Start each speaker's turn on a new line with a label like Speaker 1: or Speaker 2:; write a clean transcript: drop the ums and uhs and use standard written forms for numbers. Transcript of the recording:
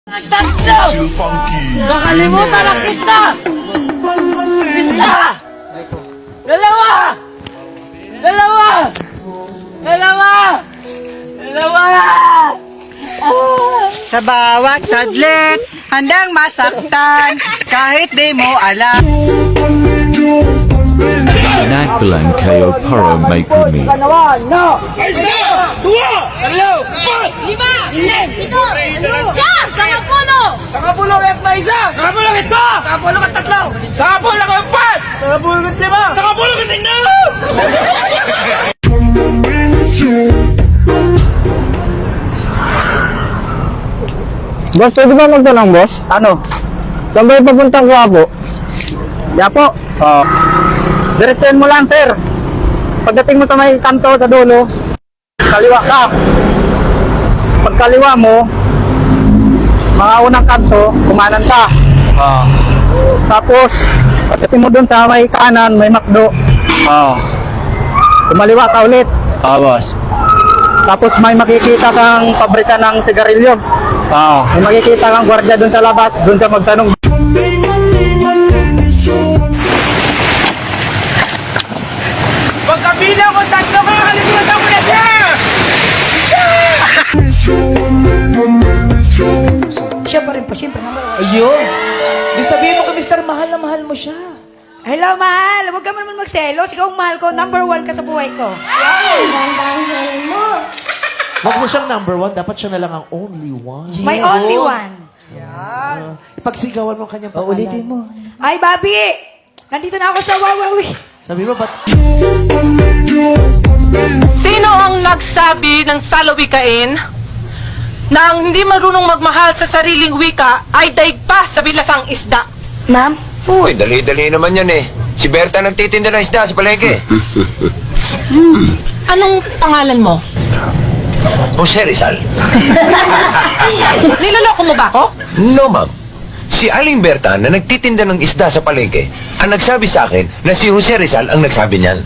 Speaker 1: Tatlo! Nakalimutan na kita! Isa! Dalawa! Dalawa! Dalawa! Dalawa!
Speaker 2: Sa bawat sadlit, handang masaktan, kahit di mo alam.
Speaker 3: Nagbalang kayo para may kumi.
Speaker 1: Isa! Dua! Tatlo! Empat!
Speaker 4: Lima! Pito! Siyam! 10!
Speaker 1: 10 at may isa! 10 at 2! 10 at 3! 10 at 4! 10 at 5! 10 at 6!
Speaker 2: Boss, pwede ba magtanong, boss? Ano? Saan ba yung papuntang Quiapo? Quiapo? Oo. Diretsuhin mo lang, sir. Pagdating mo sa may kanto sa dulo, kaliwa ka. Pagkaliwa mo, mga unang kanto, kumanan ka. Oo. Tapos, pagdating mo dun sa may kanan, may McDo. Oo. Kumaliwa ka ulit. Oo, boss. Tapos may makikita kang pabrika ng sigarilyo. Oo. May makikita kang gwardiya dun sa labas, dun ka magtanong.
Speaker 1: Pagkabila ko tatlo ka, kalimutan mo na siya!
Speaker 5: Siya pa rin po, siyempre naman.
Speaker 6: Ayun. Di sabihin mo kay Mr. Mahal na mahal mo siya.
Speaker 5: Hello, mahal. Huwag ka naman magselos. Ikaw ang mahal ko. Number 1 ka sa buhay ko.
Speaker 6: Huwag mo siyang number 1. Dapat siya na lang ang only one.
Speaker 5: My only one.
Speaker 6: Ipagsigawan mo ang kanyang pangalan. Ulitin mo.
Speaker 5: Ay, Bobby! Nandito na ako sa Wawawi.
Speaker 6: Sabi mo, ba't...
Speaker 7: Sino ang nagsabi ng salawikain na ang hindi marunong magmahal sa sariling wika ay daig pa sa bilasang isda?
Speaker 5: Ma'am?
Speaker 8: Uy, dali-dali naman yan eh. Si Berta nagtitinda ng isda sa palengke.
Speaker 7: Anong pangalan mo?
Speaker 8: Jose Rizal.
Speaker 7: Niloloko mo ba ako?
Speaker 8: No, ma'am. Si Aling Berta na nagtitinda ng isda sa palengke ang nagsabi sa akin na si Jose Rizal ang nagsabi niyan.